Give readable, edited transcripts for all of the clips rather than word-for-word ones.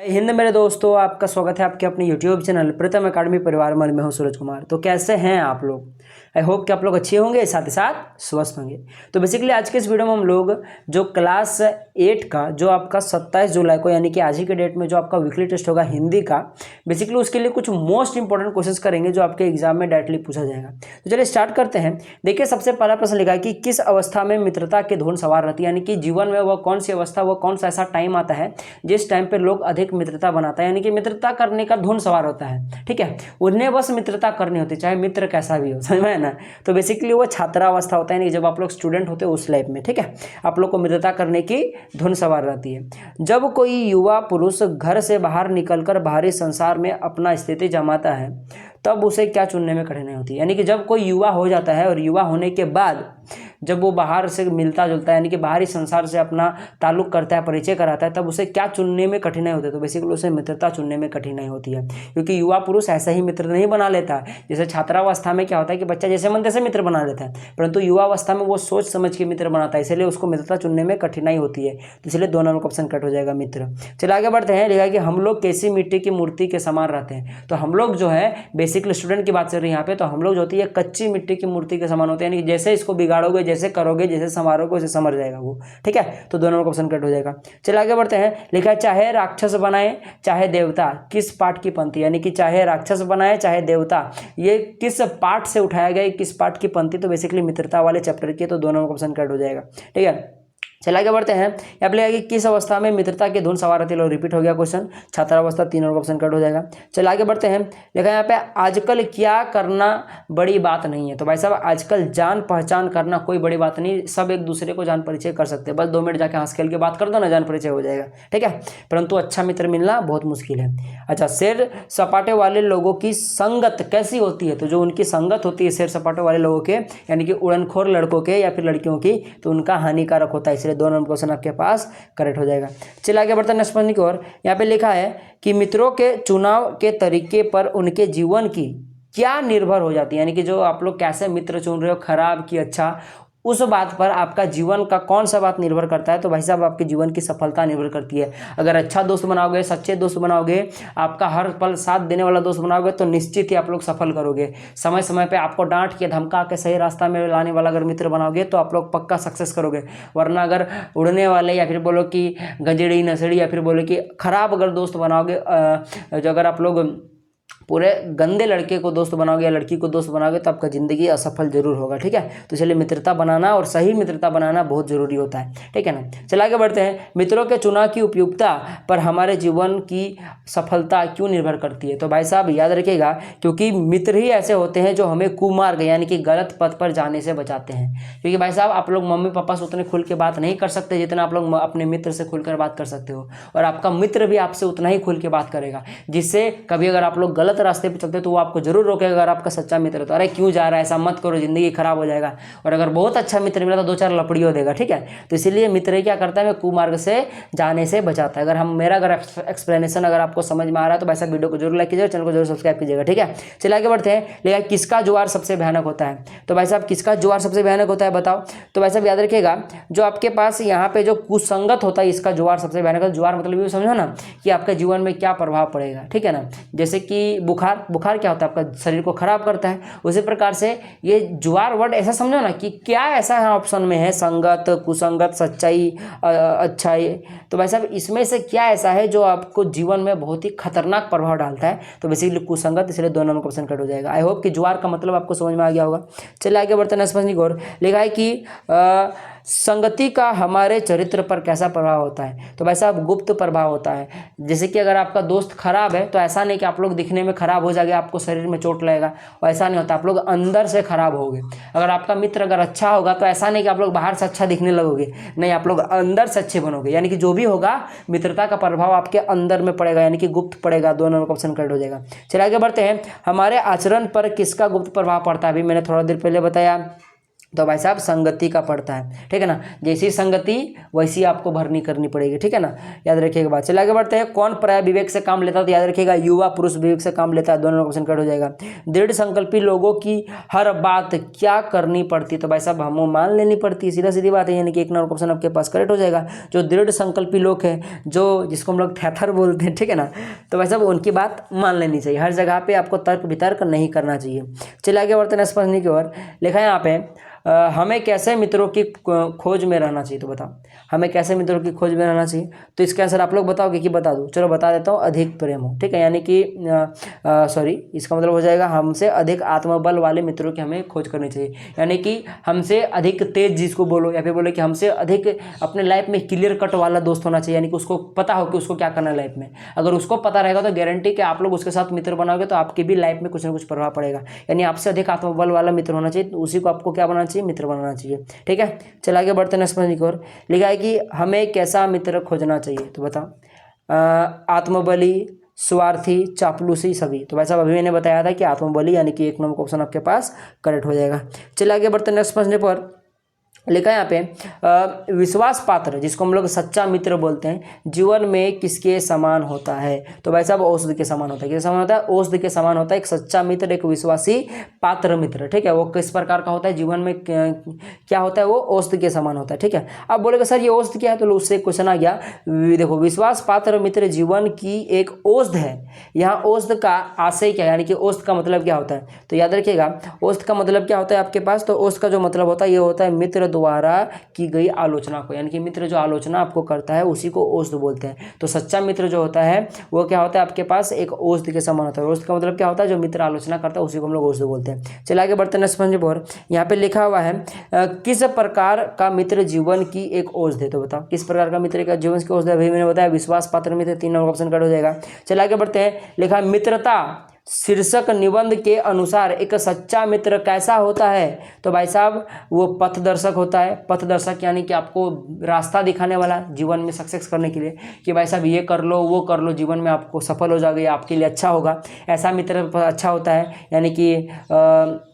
जय हिंद मेरे दोस्तों, आपका स्वागत है आपके अपने YouTube चैनल प्रीतम एकेडमी परिवार में। मैं हूं सूरज कुमार। तो कैसे हैं आप लोग? आई होप कि आप लोग अच्छे होंगे, साथ ही साथ स्वस्थ होंगे। तो बेसिकली आज के इस वीडियो में हम लोग जो क्लास 8 का जो आपका 27 जुलाई को यानी कि आज ही के डेट में जो आपका वीकली टेस्ट होगा हिंदी का, बेसिकली उसके लिए कुछ मोस्ट इंपॉर्टेंट क्वेश्चंस करेंगे जो आपके एग्जाम में डायरेक्टली पूछा जाएगा। तो चलिए स्टार्ट करते हैं। देखिए, सबसे पहला प्रश्न लिखा है कि किस अवस्था में मित्रता की धुन सवार रहती है, यानी कि जीवन में वह कौन सी अवस्था, वह कौन सा ऐसा टाइम आता है जिस टाइम पे लोग अधिक मित्रता बनाता है, यानी कि मित्रता करने का धुन सवार होता है। ठीक है, उन्हें बस मित्रता करनी होती है, चाहे मित्र कैसा भी हो, समझ में है ना। तो बेसिकली वो छात्रावस्था होता है, यानी जब आप लोग स्टूडेंट होते हो उस लाइफ में। ठीक है, आप लोग को मित्रता करने की धुन सवार रहती है। जब कोई युवा पुरुष घर से बाहर निकलकर बाहरी संसार में अपना स्थिति जमाता है तब उसे क्या चुनने में कठिनाई होती है, यानी कि जब कोई युवा हो जाता है और युवा होने के बाद जब वो बाहर से मिलता जुलता है, यानी कि बाहरी संसार से अपना ताल्लुक करता है, परिचय कराता है, तब उसे क्या चुनने में कठिनाई होती है? तो बेसिकली उसे मित्रता चुनने में कठिनाई होती है, क्योंकि युवा पुरुष ऐसा ही मित्र नहीं बना लेता। जैसे छात्रावस्था में क्या होता है कि बच्चा जैसे मन तैसे मित्र बना लेता है, परंतु युवावस्था में वो सोच समझ के मित्र बनाता है, इसलिए उसको मित्रता चुनने में कठिनाई होती है। तो इसलिए 2 नंबर का ऑप्शन कट हो जाएगा मित्र। चलिए आगे बढ़ते हैं। लिखा है कि हम लोग कैसी मिट्टी की मूर्ति के समान रहते हैं। तो हम लोग जो है बेसिकली स्टूडेंट की बात चल रही है यहाँ पे, तो हम लोग जो होती है कच्ची मिट्टी की मूर्ति के समान होते हैं, यानी कि जैसे इसको बिगाड़ोगे, जैसे करोगे, जैसे संवारोगे उसे समझ जाएगा वो। ठीक है, तो 2 नंबर का ऑप्शन कट हो जाएगा। चलिए आगे बढ़ते हैं। लिखा है चाहे राक्षस बनाए चाहे देवता, किस पाठ की पंक्ति, यानी कि चाहे राक्षस बनाए चाहे देवता, ये किस पाठ से उठाया गया, किस पाठ की पंक्ति? तो बेसिकली मित्रता वाले चैप्टर की, तो 2 नंबर का ऑप्शन कट हो जाएगा। ठीक है, चलिए आगे बढ़ते हैं। यहाँ पे लिखा कि किस अवस्था में मित्रता की धुन सवार रहती है, रिपीट हो गया क्वेश्चन, छात्रावस्था, 3 नंबर का ऑप्शन कट हो जाएगा। चलिए आगे बढ़ते हैं। लिखा है यहाँ पे आजकल क्या करना बड़ी बात नहीं है। तो भाई साहब आजकल जान पहचान करना कोई बड़ी बात नहीं, सब एक दूसरे को जान परिचय कर सकते हैं, बस 2 मिनट जाके हंस खेल के बात कर दो ना, जान परिचय हो जाएगा। ठीक है, परंतु अच्छा मित्र मिलना बहुत मुश्किल है। अच्छा, सैर सपाटे वाले लोगों की संगत कैसी होती है? तो जो उनकी संगत होती है सैर सपाटे वाले लोगों के, यानी कि उड़नखोर लड़कों के या फिर लड़कियों की, तो उनका हानिकारक होता है, इसलिए 2 नंबर क्वेश्चन आपके पास करेक्ट हो जाएगा। चलिए आगे बढ़ते हैं नेक्स्ट प्रश्न की ओर। यहाँ पे लिखा है कि मित्रों के चुनाव के तरीके पर उनके जीवन की क्या निर्भर हो जाती है, यानी कि जो आप लोग कैसे मित्र चुन रहे हो, खराब कि अच्छा, उस बात पर आपका जीवन का कौन सा बात निर्भर करता है? तो भाई साहब आपके जीवन की सफलता निर्भर करती है। अगर अच्छा दोस्त बनाओगे, सच्चे दोस्त बनाओगे, आपका हर पल साथ देने वाला दोस्त बनाओगे, तो निश्चित ही आप लोग सफल करोगे। समय समय पे आपको डांट के धमका के सही रास्ता में लाने वाला अगर मित्र बनाओगे तो आप लोग पक्का सक्सेस करोगे। वरना अगर उड़ने वाले या फिर बोलो कि गंजेड़ी नशेड़ी या फिर बोलो कि खराब अगर दोस्त बनाओगे, जो अगर आप लोग पूरे गंदे लड़के को दोस्त बनाओगे या लड़की को दोस्त बनाओगे तो आपका ज़िंदगी असफल जरूर होगा। ठीक है, तो चलिए मित्रता बनाना और सही मित्रता बनाना बहुत ज़रूरी होता है। ठीक है ना, चलिए आगे बढ़ते हैं। मित्रों के चुनाव की उपयुक्तता पर हमारे जीवन की सफलता क्यों निर्भर करती है? तो भाई साहब याद रखिएगा, क्योंकि मित्र ही ऐसे होते हैं जो हमें कुमार्ग यानी कि गलत पथ पर जाने से बचाते हैं। क्योंकि भाई साहब आप लोग मम्मी पापा से उतने खुल के बात नहीं कर सकते जितना आप लोग अपने मित्र से खुलकर बात कर सकते हो, और आपका मित्र भी आपसे उतना ही खुल के बात करेगा, जिससे कभी अगर आप लोग गलत रास्ते पे चलते तो वो आपको जरूर रोकेगा। अगर आपका सच्चा मित्र तो अरे क्यों जा रहा है, ऐसा मत करो, जिंदगी खराब हो जाएगा। और अगर बहुत अच्छा मित्र मिला तो 2-4 लपड़ियों देगा। ठीक है, तो इसीलिए मित्र क्या करता है, मैं कुमार्ग से जाने से बचाता है। अगर हम मेरा अगर एक्सप्लेनेशन अगर आपको समझ में आ रहा है तो भाई साहब वीडियो को जरूर लाइक कीजिएगा, चैनल को जरूर सब्सक्राइब कीजिएगा। ठीक है, चलिए आगे बढ़ते हैं। लेकिन किसका जुआर सबसे भयानक होता है? तो भाई साहब किसका जुआर सबसे भयानक होता है बताओ? तो भाई साहब याद रखिएगा, जो आपके पास यहाँ पे जो कुसंगत होता है इसका जुआर सबसे भयानक है। जुआर मतलब ये समझो ना कि आपके जीवन में क्या प्रभाव पड़ेगा। ठीक है ना, जैसे कि बुखार क्या होता है, आपका शरीर को खराब करता है। उसी प्रकार से ये जुआर वर्ड ऐसा समझो ना कि क्या ऐसा है ऑप्शन में है, संगत, कुसंगत, सच्चाई, अच्छाई। तो भाई साहब इसमें से क्या ऐसा है जो आपको जीवन में बहुत ही खतरनाक प्रभाव डालता है? तो बेसिकली कुसंगत, इसलिए 2 नंबर क्वेश्चन कट हो जाएगा। आई होप कि जुआर का मतलब आपको समझ में आ गया होगा। चलिए आगे बढ़ते हैं नेक्स्ट प्रश्न की ओर। लिखा है कि संगति का हमारे चरित्र पर कैसा प्रभाव होता है? तो भाई साहब गुप्त प्रभाव होता है। जैसे कि अगर आपका दोस्त खराब है तो ऐसा नहीं कि आप लोग दिखने में खराब हो जाएगा, आपको शरीर में चोट लगेगा, और ऐसा नहीं होता, आप लोग अंदर से खराब होगे। अगर आपका मित्र अगर अच्छा होगा तो ऐसा नहीं कि आप लोग बाहर से अच्छा दिखने लगोगे, नहीं, आप लोग अंदर से अच्छे बनोगे। यानी कि जो भी होगा मित्रता का प्रभाव आपके अंदर में पड़ेगा, यानी कि गुप्त पड़ेगा। 2 नंबर का ऑप्शन करेक्ट हो जाएगा। चलिए आगे बढ़ते हैं। हमारे आचरण पर किसका गुप्त प्रभाव पड़ता है? अभी मैंने थोड़ा देर पहले बताया तो भाई साहब संगति का पड़ता है, ठीक है ना। जैसी संगति वैसी आपको भरनी करनी पड़ेगी, ठीक है ना। याद रखिएगा बात। चलिए आगे बढ़ते हैं। कौन प्राय विवेक से काम लेता है, तो याद रखिएगा युवा पुरुष विवेक से काम लेता है। दोनों ऑप्शन कट हो जाएगा। दृढ़ संकल्पी लोगों की हर बात क्या करनी पड़ती है, तो भाई साहब हम मान लेनी पड़ती है, सीधा सीधी बात है। यानी कि एक नंबर ऑप्शन आपके पास करेक्ट हो जाएगा। जो दृढ़ संकल्पी लोग हैं, जो जिसको हम लोग थैथर बोलते हैं, ठीक है ना, तो भाई साहब उनकी बात मान लेनी चाहिए। हर जगह पे आपको तर्क वितर्क नहीं करना चाहिए। चलिए आगे बढ़ते हैं समझने की ओर। लिखा है यहाँ पे हमें कैसे मित्रों की खोज में रहना चाहिए, तो बताओ हमें कैसे मित्रों की खोज में रहना चाहिए। तो इसका आंसर आप लोग बताओगे कि बता दूं? चलो बता देता हूँ, अधिक प्रेम हो, ठीक है। यानी कि सॉरी, इसका मतलब हो जाएगा हमसे अधिक आत्मबल वाले मित्रों की हमें खोज करनी चाहिए। यानी कि हमसे अधिक तेज जिसको बोलो, या फिर बोले कि हमसे अधिक अपने लाइफ में क्लियर कट वाला दोस्त होना चाहिए। यानी कि उसको पता हो कि उसको क्या करना है लाइफ में। अगर उसको पता रहेगा तो गारंटी कि आप लोग उसके साथ मित्र बनाओगे तो आपकी भी लाइफ में कुछ ना कुछ प्रभाव पड़ेगा। यानी आपसे अधिक आत्मबल वाला मित्र होना चाहिए, तो उसी को आपको क्या बनाना चाहिए, मित्र बनाना चाहिए, ठीक है। चल आगे बढ़ते हैं समझने की ओर। लिखा है कि हमें कैसा मित्र खोजना चाहिए, तो बताओ आत्मबली, स्वार्थी, चापलूसी, सभी। तो भाई साहब अभी मैंने बताया था कि आत्मबली, यानी कि एक नंबर ऑप्शन आपके पास करेक्ट हो जाएगा। चलिए आगे बढ़ते हैं नेक्स्ट समझने पर। लिखा है यहाँ पे विश्वास पात्र, जिसको हम लोग सच्चा मित्र बोलते हैं, जीवन में किसके समान होता है, तो भाई साहब औषधि के समान होता है। किसके समान होता है? औषधि के समान होता है। एक सच्चा मित्र, एक विश्वासी पात्र मित्र, ठीक है, वो किस प्रकार का होता है, जीवन में क्या होता है, वो औषधि के समान होता है, ठीक है। अब बोलेगा सर ये औषधि क्या है, तो उससे क्वेश्चन आ गया। देखो विश्वास पात्र मित्र जीवन की एक औषध है। यहाँ औषध का आशय क्या है, यानी कि औषध का मतलब क्या होता है, तो याद रखिएगा औषध का मतलब क्या होता है आपके पास। तो औषध का जो मतलब होता है ये होता है मित्र द्वारा की गई आलोचना को, यानी कि मित्र जो आलोचना आपको करता है उसी को औषध बोलते हैं। तो सच्चा मित्र जो होता है वो क्या होता है आपके पास, एक औषध के समान होता है। औषध का मतलब क्या होता है, जो मित्र आलोचना करता है उसी को हम लोग औषध बोलते हैं। चलिए आगे बढ़ते हैं समझने पर। यहाँ पे लिखा हुआ है किस प्रकार का मित्र जीवन की एक औषध है, तो बताओ किस प्रकार का मित्र का जीवन की औषध है। अभी मैंने बताया विश्वास पात्र मित्र, 3 नंबर ऑप्शन कट हो जाएगा। चलिए आगे बढ़ते हैं। लिखा है मित्रता शीर्षक निबंध के अनुसार एक सच्चा मित्र कैसा होता है, तो भाई साहब वो पथदर्शक होता है। पथदर्शक यानी कि आपको रास्ता दिखाने वाला जीवन में सक्सेस करने के लिए, कि भाई साहब ये कर लो वो कर लो, जीवन में आपको सफल हो जाओगे, आपके लिए अच्छा होगा। ऐसा मित्र अच्छा होता है। यानी कि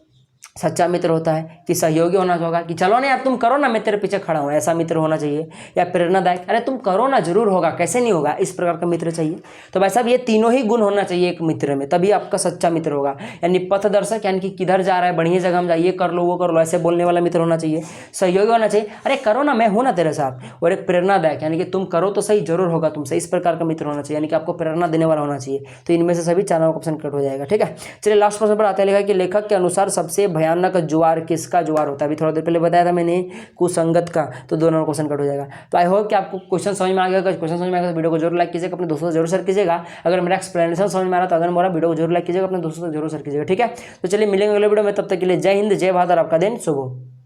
सच्चा मित्र होता है कि सहयोगी होना होगा, कि चलो ना यार तुम करो ना, मैं तेरे पीछे खड़ा हूँ, ऐसा मित्र होना चाहिए। या प्रेरणादायक, अरे तुम करो ना, जरूर होगा, कैसे नहीं होगा, इस प्रकार का मित्र चाहिए। तो भाई साहब ये तीनों ही गुण होना चाहिए एक मित्र में, तभी आपका सच्चा मित्र होगा। यानी पथदर्शक, यानी कि किधर जा रहा है, बढ़िया जगह में जाइए, कर लो वो कर लो, ऐसे बोलने वाला मित्र होना चाहिए। सहयोगी होना चाहिए, अरे करो ना, मैं हूँ ना तेरे साथ। और एक प्रेरणादायक, यानी कि तुम करो तो सही, जरूर होगा तुमसे, इस प्रकार का मित्र होना चाहिए, यानी कि आपको प्रेरणा देने वाला होना चाहिए। तो इनमें से सभी 4 ऑप्शन कट हो जाएगा, ठीक है। चलिए लास्ट प्रश्न पर आते हैं। लिखा कि लेखक के अनुसार सबसे भयानक जुआर किसका जुआर होता है। अभी थोड़ा देर पहले बताया था मैंने कुसंगत का, तो 2 नंबर क्वेश्चन कट हो जाएगा। तो आई होप कि आपको क्वेश्चन समझ में आ गया। अगर क्वेश्चन समझ में आ गया तो वीडियो को जरूर लाइक कीजिएगा, अपने दोस्तों से जरूर शेयर कीजिएगा। अगर मेरा एक्सप्लेनेशन समझ में आ रहा तो अगर मेरा वीडियो को जरूर लाइक कीजिएगा, अपने दोस्तों से जरूर शेयर कीजिएगा, ठीक है। तो चलिए मिलेंगे अगले वीडियो में, तब तक के लिए जय हिंद, जय भारत, आपका दिन शुभ हो।